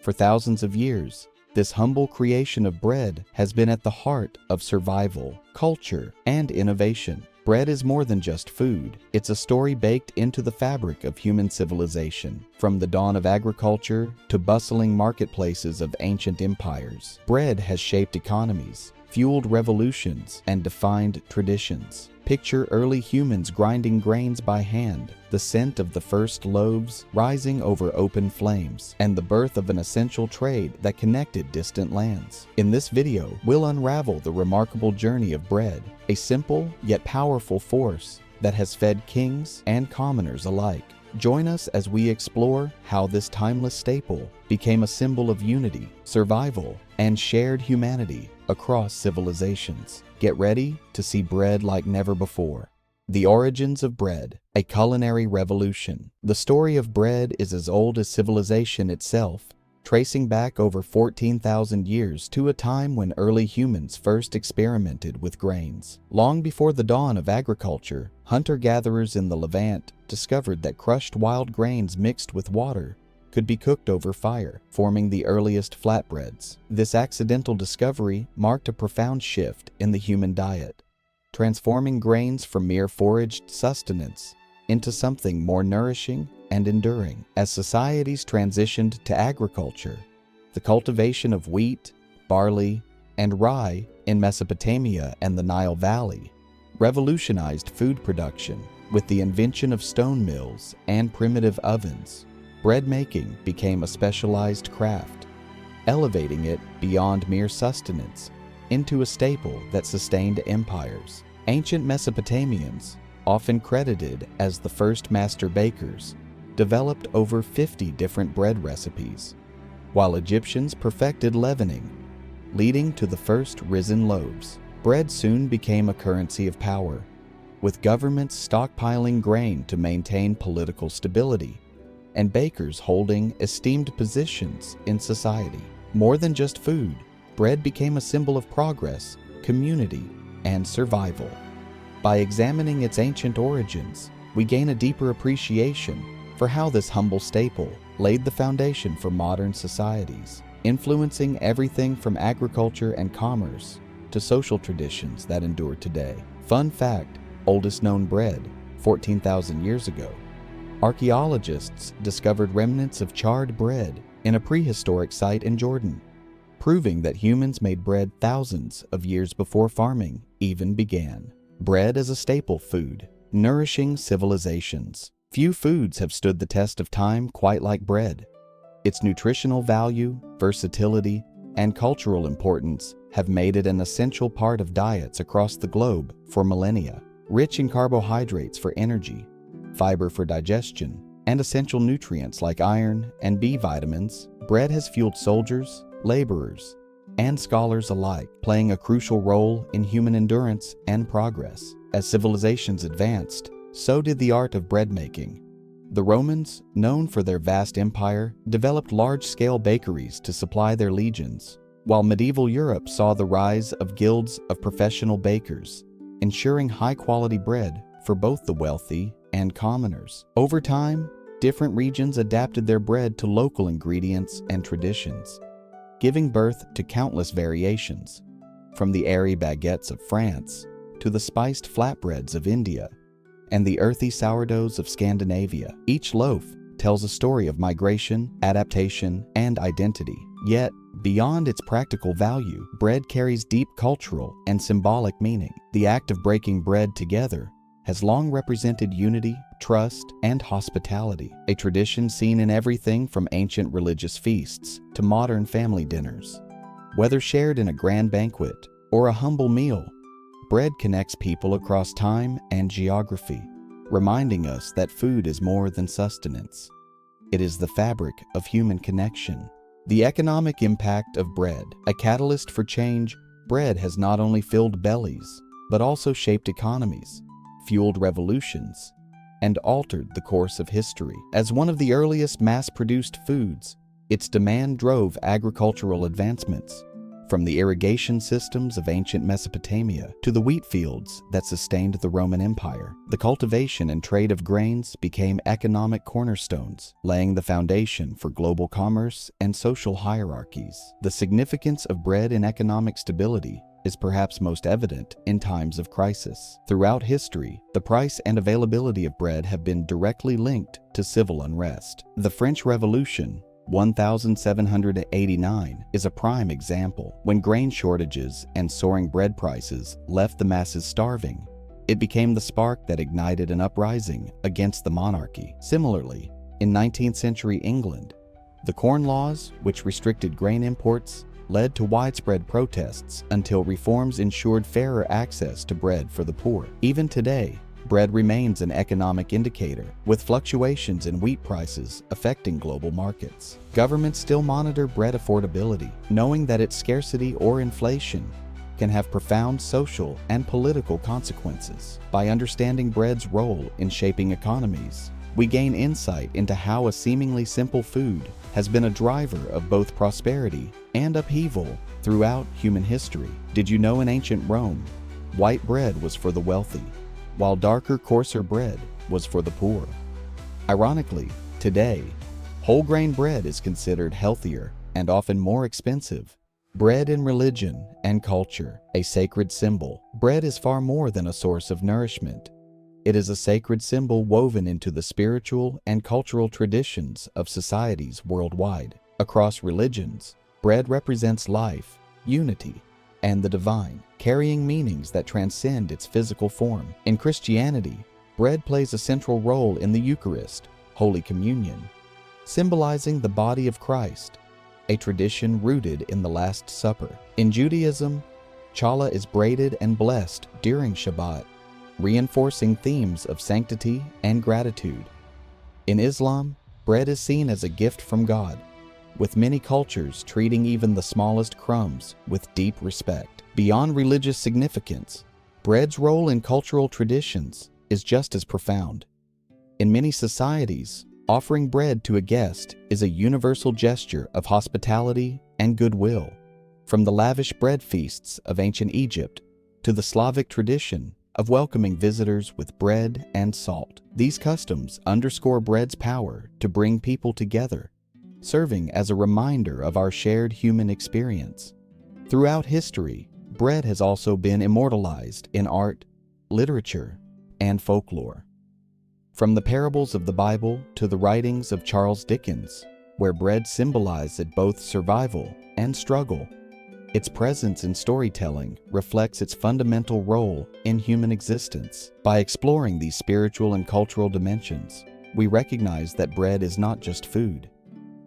For thousands of years, this humble creation of bread has been at the heart of survival, culture, and innovation. Bread is more than just food. It's a story baked into the fabric of human civilization. From the dawn of agriculture to bustling marketplaces of ancient empires, bread has shaped economies, fueled revolutions, and defined traditions. Picture early humans grinding grains by hand, the scent of the first loaves rising over open flames, and the birth of an essential trade that connected distant lands. In this video, we'll unravel the remarkable journey of bread, a simple yet powerful force that has fed kings and commoners alike. Join us as we explore how this timeless staple became a symbol of unity, survival, and shared humanity across civilizations. Get ready to see bread like never before. The origins of bread, a culinary revolution. The story of bread is as old as civilization itself, tracing back over 14,000 years to a time when early humans first experimented with grains. Long before the dawn of agriculture, hunter-gatherers in the Levant discovered that crushed wild grains mixed with water could be cooked over fire, forming the earliest flatbreads. This accidental discovery marked a profound shift in the human diet, transforming grains from mere foraged sustenance into something more nourishing and enduring. As societies transitioned to agriculture, the cultivation of wheat, barley, and rye in Mesopotamia and the Nile Valley revolutionized food production. With the invention of stone mills and primitive ovens, bread making became a specialized craft, elevating it beyond mere sustenance into a staple that sustained empires. Ancient Mesopotamians, often credited as the first master bakers, developed over 50 different bread recipes, while Egyptians perfected leavening, leading to the first risen loaves. Bread soon became a currency of power, with governments stockpiling grain to maintain political stability, and bakers holding esteemed positions in society. More than just food, bread became a symbol of progress, community, and survival. By examining its ancient origins, we gain a deeper appreciation for how this humble staple laid the foundation for modern societies, influencing everything from agriculture and commerce to social traditions that endure today. Fun fact: oldest known bread, 14,000 years ago. Archaeologists discovered remnants of charred bread in a prehistoric site in Jordan, proving that humans made bread thousands of years before farming even began. Bread as a staple food, nourishing civilizations. Few foods have stood the test of time quite like bread. Its nutritional value, versatility, and cultural importance have made it an essential part of diets across the globe for millennia. Rich in carbohydrates for energy, fiber for digestion, and essential nutrients like iron and B vitamins, bread has fueled soldiers, laborers, and scholars alike, playing a crucial role in human endurance and progress. As civilizations advanced, so did the art of bread making. The Romans, known for their vast empire, developed large-scale bakeries to supply their legions, while medieval Europe saw the rise of guilds of professional bakers, ensuring high-quality bread for both the wealthy and commoners. Over time, different regions adapted their bread to local ingredients and traditions, giving birth to countless variations, from the airy baguettes of France to the spiced flatbreads of India and the earthy sourdoughs of Scandinavia. Each loaf tells a story of migration, adaptation, and identity. Yet, beyond its practical value, bread carries deep cultural and symbolic meaning. The act of breaking bread together has long represented unity, trust, and hospitality, a tradition seen in everything from ancient religious feasts to modern family dinners. Whether shared in a grand banquet or a humble meal, bread connects people across time and geography, reminding us that food is more than sustenance. It is the fabric of human connection. The economic impact of bread. A catalyst for change, bread has not only filled bellies, but also shaped economies, fueled revolutions, and altered the course of history. As one of the earliest mass-produced foods, its demand drove agricultural advancements, from the irrigation systems of ancient Mesopotamia to the wheat fields that sustained the Roman Empire. The cultivation and trade of grains became economic cornerstones, laying the foundation for global commerce and social hierarchies. The significance of bread in economic stability is perhaps most evident in times of crisis. Throughout history, the price and availability of bread have been directly linked to civil unrest. The French Revolution, 1789, is a prime example. When grain shortages and soaring bread prices left the masses starving, it became the spark that ignited an uprising against the monarchy. Similarly, in 19th century England, the Corn Laws, which restricted grain imports, led to widespread protests until reforms ensured fairer access to bread for the poor. Even today, bread remains an economic indicator, with fluctuations in wheat prices affecting global markets. Governments still monitor bread affordability, knowing that its scarcity or inflation can have profound social and political consequences. By understanding bread's role in shaping economies, we gain insight into how a seemingly simple food has been a driver of both prosperity and upheaval throughout human history. Did you know in ancient Rome, white bread was for the wealthy, while darker, coarser bread was for the poor? Ironically, today, whole grain bread is considered healthier and often more expensive. Bread in religion and culture, a sacred symbol. Bread is far more than a source of nourishment. It is a sacred symbol woven into the spiritual and cultural traditions of societies worldwide. Across religions, bread represents life, unity, and the divine, carrying meanings that transcend its physical form. In Christianity, bread plays a central role in the Eucharist, Holy Communion, symbolizing the body of Christ, a tradition rooted in the Last Supper. In Judaism, challah is braided and blessed during Shabbat, reinforcing themes of sanctity and gratitude. In Islam, bread is seen as a gift from God, with many cultures treating even the smallest crumbs with deep respect. Beyond religious significance, bread's role in cultural traditions is just as profound. In many societies, offering bread to a guest is a universal gesture of hospitality and goodwill. From the lavish bread feasts of ancient Egypt to the Slavic tradition of welcoming visitors with bread and salt, these customs underscore bread's power to bring people together, serving as a reminder of our shared human experience. Throughout history, bread has also been immortalized in art, literature, and folklore. From the parables of the Bible to the writings of Charles Dickens, where bread symbolized both survival and struggle, its presence in storytelling reflects its fundamental role in human existence. By exploring these spiritual and cultural dimensions, we recognize that bread is not just food.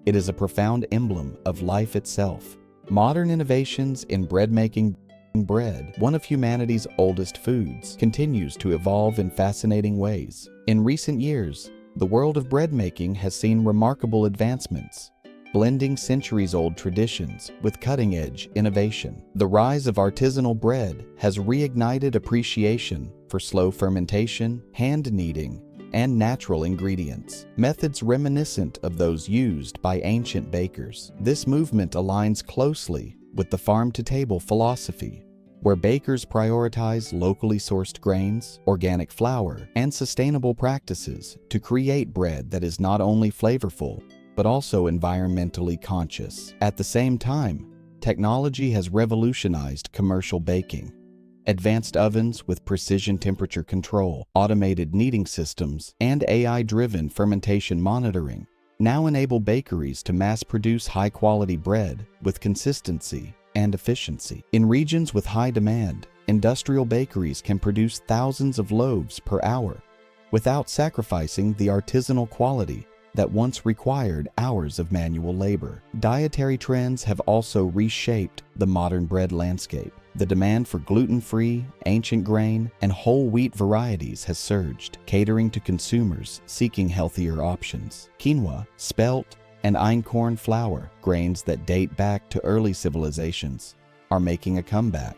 It is a profound emblem of life itself. Modern innovations in bread-making, bread, one of humanity's oldest foods, continues to evolve in fascinating ways. In recent years, the world of bread-making has seen remarkable advancements, blending centuries-old traditions with cutting-edge innovation. The rise of artisanal bread has reignited appreciation for slow fermentation, hand kneading, and natural ingredients, methods reminiscent of those used by ancient bakers. This movement aligns closely with the farm-to-table philosophy, where bakers prioritize locally sourced grains, organic flour, and sustainable practices to create bread that is not only flavorful, but also environmentally conscious. At the same time, technology has revolutionized commercial baking. Advanced ovens with precision temperature control, automated kneading systems, and AI-driven fermentation monitoring now enable bakeries to mass-produce high-quality bread with consistency and efficiency. In regions with high demand, industrial bakeries can produce thousands of loaves per hour without sacrificing the artisanal quality that once required hours of manual labor. Dietary trends have also reshaped the modern bread landscape. The demand for gluten-free, ancient grain, and whole wheat varieties has surged, catering to consumers seeking healthier options. Quinoa, spelt, and einkorn flour, grains that date back to early civilizations, are making a comeback,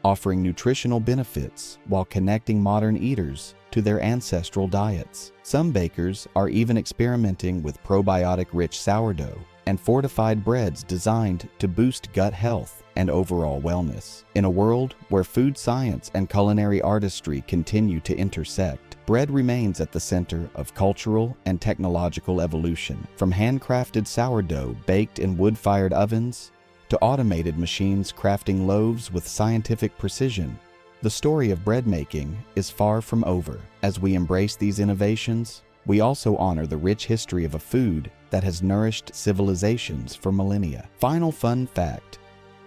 offering nutritional benefits while connecting modern eaters to their ancestral diets. Some bakers are even experimenting with probiotic-rich sourdough and fortified breads designed to boost gut health and overall wellness. In a world where food science and culinary artistry continue to intersect, bread remains at the center of cultural and technological evolution. From handcrafted sourdough baked in wood-fired ovens to automated machines crafting loaves with scientific precision, the story of bread making is far from over. As we embrace these innovations, we also honor the rich history of a food that has nourished civilizations for millennia. Final fun fact: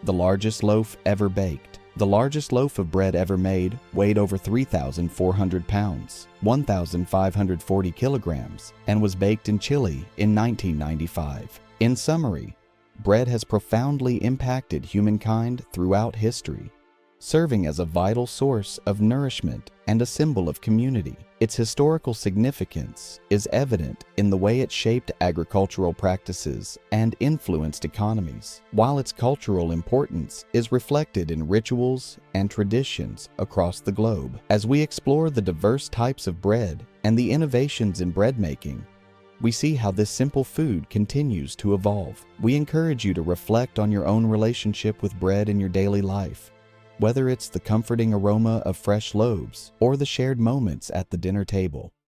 the largest loaf ever baked. The largest loaf of bread ever made weighed over 3,400 pounds, 1,540 kilograms, and was baked in Chile in 1995. In summary, bread has profoundly impacted humankind throughout history, serving as a vital source of nourishment and a symbol of community. Its historical significance is evident in the way it shaped agricultural practices and influenced economies, while its cultural importance is reflected in rituals and traditions across the globe. As we explore the diverse types of bread and the innovations in bread making, we see how this simple food continues to evolve. We encourage you to reflect on your own relationship with bread in your daily life, whether it's the comforting aroma of fresh loaves or the shared moments at the dinner table.